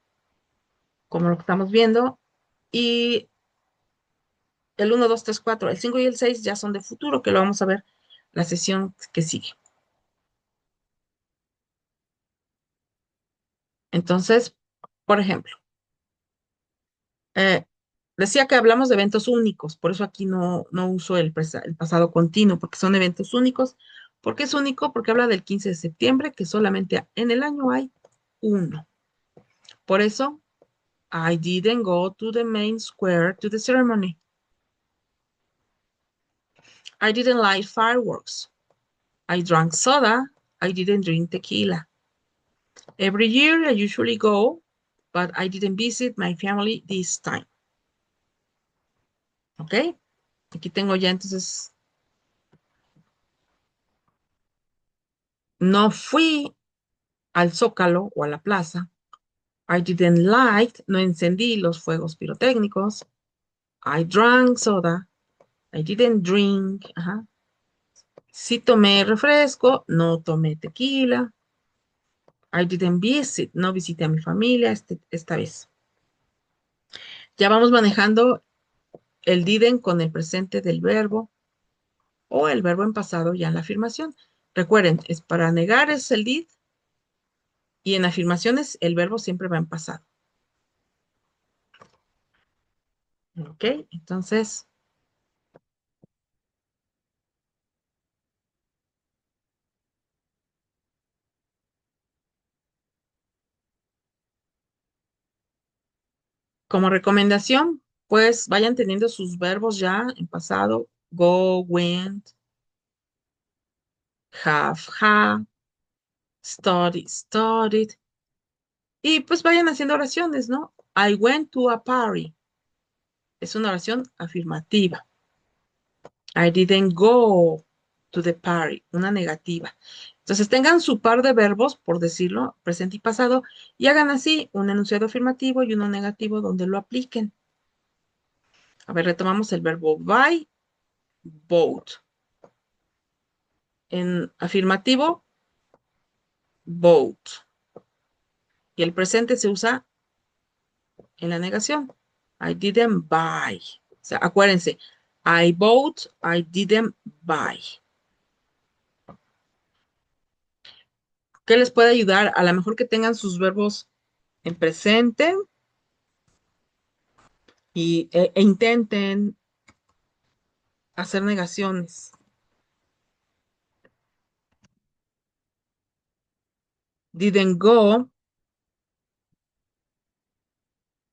como lo que estamos viendo, y el 1, 2, 3, 4, el 5 y el 6 ya son de futuro, que lo vamos a ver la sesión que sigue. Entonces, por ejemplo, eh, decía que hablamos de eventos únicos, por eso aquí no uso el pasado continuo, porque son eventos únicos. ¿Por qué es único? Porque habla del 15 de septiembre, que solamente en el año hay uno. Por eso, I didn't go to the main square to the ceremony. I didn't light fireworks. I drank soda. I didn't drink tequila. Every year I usually go, but I didn't visit my family this time. ¿Ok? Aquí tengo ya entonces, no fui al Zócalo o a la plaza. I didn't light, no encendí los fuegos pirotécnicos. I drank soda. I didn't drink. Ajá. Sí tomé refresco, no tomé tequila. I didn't visit, no visité a mi familia esta vez. Ya vamos manejando el didn't con el presente del verbo o el verbo en pasado ya en la afirmación. Recuerden, es para negar es el did y en afirmaciones el verbo siempre va en pasado. ¿Ok? Entonces, como recomendación, pues vayan teniendo sus verbos ya en pasado. Go, went, have, studied. Y pues vayan haciendo oraciones, ¿no? I went to a party. Es una oración afirmativa. I didn't go to the party. Una negativa. Entonces tengan su par de verbos, por decirlo, presente y pasado, y hagan así un enunciado afirmativo y uno negativo donde lo apliquen. A ver, retomamos el verbo buy, bought. En afirmativo, bought. Y el presente se usa en la negación. I didn't buy. O sea, acuérdense, I bought, I didn't buy. ¿Qué les puede ayudar? A lo mejor que tengan sus verbos en presente e intenten hacer negaciones. Didn't go,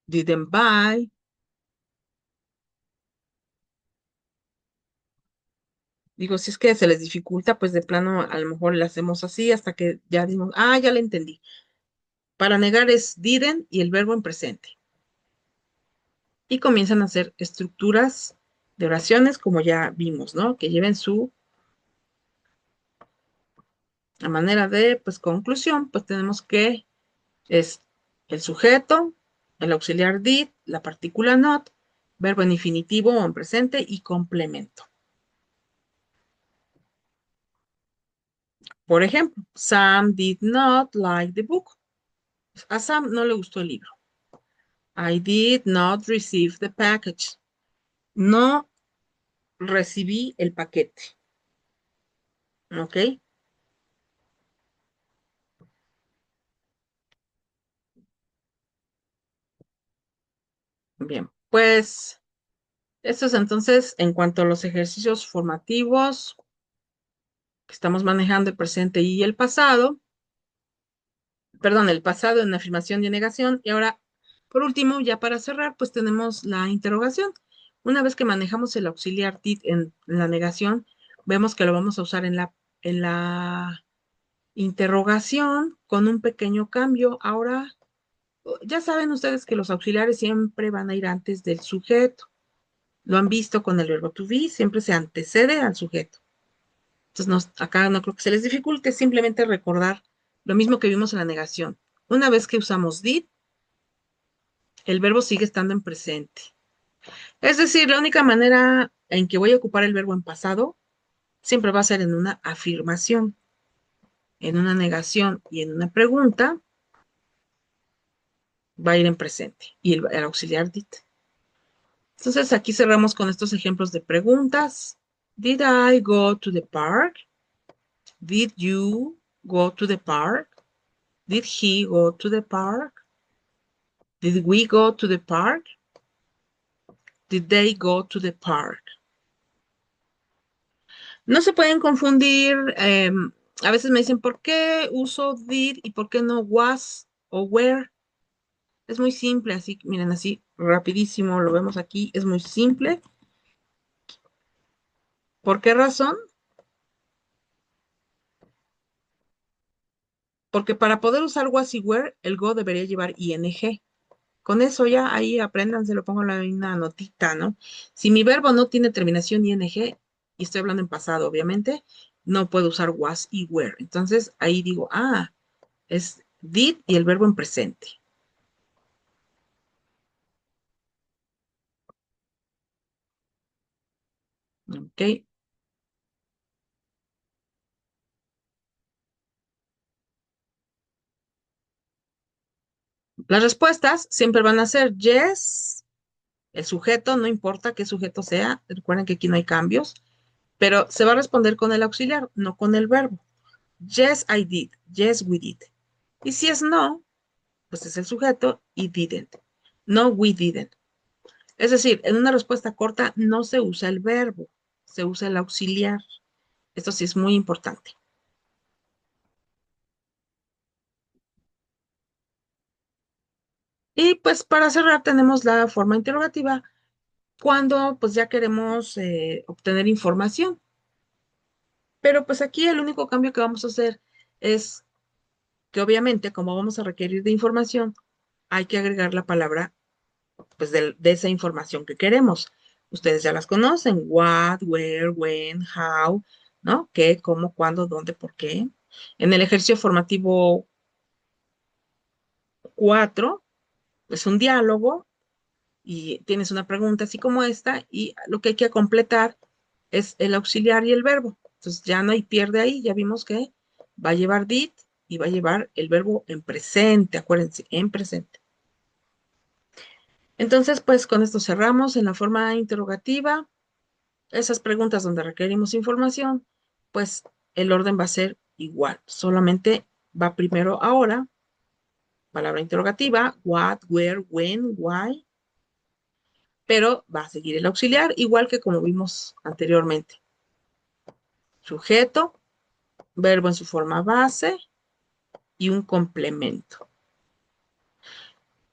didn't buy. Digo, si es que se les dificulta, pues de plano a lo mejor le hacemos así hasta que ya dimos, ya le entendí. Para negar es didn't y el verbo en presente. Y comienzan a hacer estructuras de oraciones como ya vimos, ¿no? Que lleven su a manera de, pues, conclusión, pues tenemos que es el sujeto, el auxiliar did, la partícula not, verbo en infinitivo o en presente y complemento. Por ejemplo, Sam did not like the book. A Sam no le gustó el libro. I did not receive the package. No recibí el paquete. ¿Ok? Bien, pues esto es entonces en cuanto a los ejercicios formativos que estamos manejando el presente y el pasado. Perdón, el pasado en afirmación y en negación. Y ahora, por último, ya para cerrar, pues tenemos la interrogación. Una vez que manejamos el auxiliar did en la negación, vemos que lo vamos a usar en la interrogación con un pequeño cambio. Ahora, ya saben ustedes que los auxiliares siempre van a ir antes del sujeto. Lo han visto con el verbo to be, siempre se antecede al sujeto. Entonces, acá no creo que se les dificulte, simplemente recordar lo mismo que vimos en la negación. Una vez que usamos did, el verbo sigue estando en presente. Es decir, la única manera en que voy a ocupar el verbo en pasado siempre va a ser en una afirmación, en una negación y en una pregunta va a ir en presente y el auxiliar did. Entonces aquí cerramos con estos ejemplos de preguntas. Did I go to the park? Did you go to the park? Did he go to the park? Did we go to the park? Did they go to the park? No se pueden confundir. A veces me dicen, ¿por qué uso did y por qué no was o were? Es muy simple, así, miren, así, rapidísimo, lo vemos aquí, es muy simple. ¿Por qué razón? Porque para poder usar was y were, el go debería llevar ing. Con eso ya ahí aprendan, se lo pongo en una notita, ¿no? Si mi verbo no tiene terminación ing, y estoy hablando en pasado, obviamente, no puedo usar was y were. Entonces ahí digo, es did y el verbo en presente. ¿Ok? Las respuestas siempre van a ser yes, el sujeto, no importa qué sujeto sea, recuerden que aquí no hay cambios, pero se va a responder con el auxiliar, no con el verbo. Yes, I did. Yes, we did. Y si es no, pues es el sujeto y didn't. No, we didn't. Es decir, en una respuesta corta no se usa el verbo, se usa el auxiliar. Esto sí es muy importante. Y pues para cerrar tenemos la forma interrogativa cuando pues ya queremos obtener información. Pero pues aquí el único cambio que vamos a hacer es que obviamente, como vamos a requerir de información, hay que agregar la palabra, pues, de esa información que queremos. Ustedes ya las conocen: what, where, when, how, ¿no? ¿Qué, cómo, cuándo, dónde, por qué? En el ejercicio formativo 4 es un diálogo y tienes una pregunta así como esta, y lo que hay que completar es el auxiliar y el verbo. Entonces ya no hay pierde ahí, ya vimos que va a llevar did y va a llevar el verbo en presente, acuérdense, en presente. Entonces, pues con esto cerramos en la forma interrogativa. Esas preguntas donde requerimos información, pues el orden va a ser igual, solamente va primero ahora, palabra interrogativa: what, where, when, why, pero va a seguir el auxiliar, igual que como vimos anteriormente. Sujeto, verbo en su forma base y un complemento.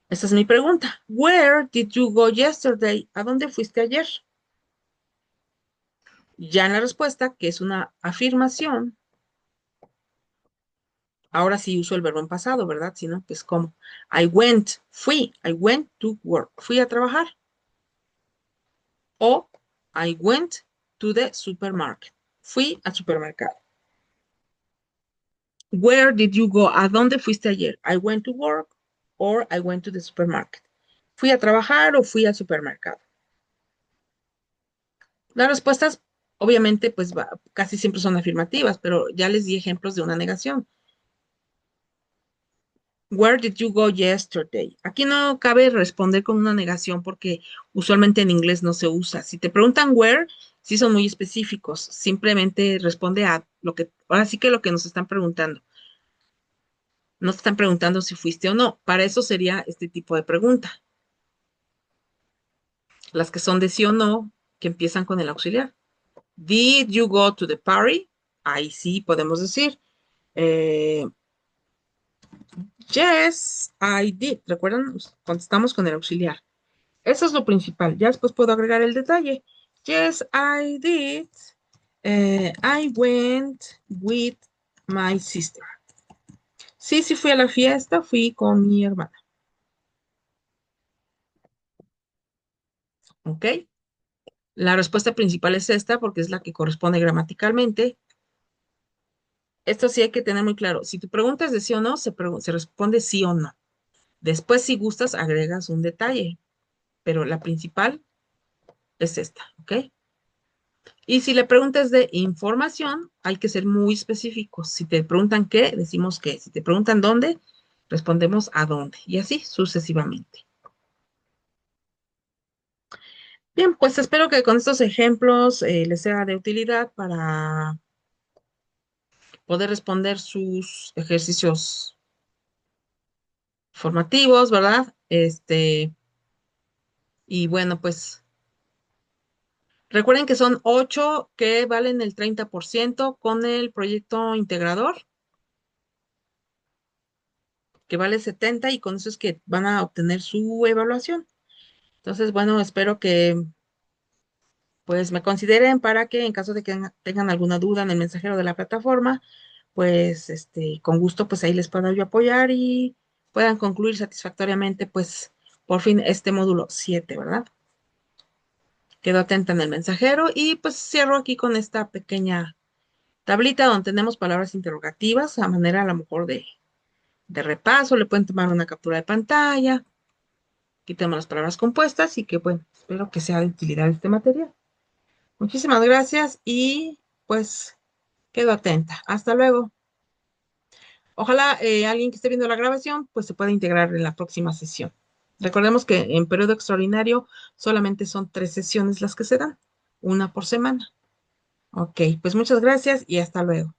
Esa es mi pregunta. Where did you go yesterday? ¿A dónde fuiste ayer? Ya en la respuesta, que es una afirmación, ahora sí uso el verbo en pasado, ¿verdad? Si no, pues ¿cómo? I went to work, fui a trabajar. O I went to the supermarket, fui al supermercado. Where did you go? ¿A dónde fuiste ayer? I went to work or I went to the supermarket. ¿Fui a trabajar o fui al supermercado? Las respuestas, obviamente, pues casi siempre son afirmativas, pero ya les di ejemplos de una negación. Where did you go yesterday? Aquí no cabe responder con una negación porque usualmente en inglés no se usa. Si te preguntan where, sí son muy específicos. Simplemente responde a lo que, ahora sí que lo que nos están preguntando. No te están preguntando si fuiste o no. Para eso sería este tipo de pregunta. Las que son de sí o no, que empiezan con el auxiliar. Did you go to the party? Ahí sí podemos decir, eh, yes, I did. ¿Recuerdan? Contestamos con el auxiliar. Eso es lo principal. Ya después puedo agregar el detalle. Yes, I did. I went with my sister. Sí, sí fui a la fiesta, fui con mi hermana. ¿Ok? La respuesta principal es esta porque es la que corresponde gramaticalmente. Esto sí hay que tener muy claro. Si tu pregunta es de sí o no, se responde sí o no. Después, si gustas, agregas un detalle, pero la principal es esta, ¿ok? Y si le preguntas de información, hay que ser muy específicos. Si te preguntan qué, decimos qué. Si te preguntan dónde, respondemos a dónde. Y así sucesivamente. Bien, pues espero que con estos ejemplos les sea de utilidad para poder responder sus ejercicios formativos, ¿verdad? Y bueno, pues recuerden que son 8 que valen el 30% con el proyecto integrador, que vale 70, y con eso es que van a obtener su evaluación. Entonces, bueno, espero que pues me consideren para que en caso de que tengan alguna duda en el mensajero de la plataforma, pues con gusto pues ahí les pueda yo apoyar y puedan concluir satisfactoriamente pues por fin este módulo 7, ¿verdad? Quedo atenta en el mensajero y pues cierro aquí con esta pequeña tablita donde tenemos palabras interrogativas a manera a lo mejor de repaso. Le pueden tomar una captura de pantalla. Quitemos las palabras compuestas y que bueno, espero que sea de utilidad este material. Muchísimas gracias y pues quedo atenta. Hasta luego. Ojalá alguien que esté viendo la grabación pues se pueda integrar en la próxima sesión. Recordemos que en periodo extraordinario solamente son 3 sesiones las que se dan, una por semana. Ok, pues muchas gracias y hasta luego.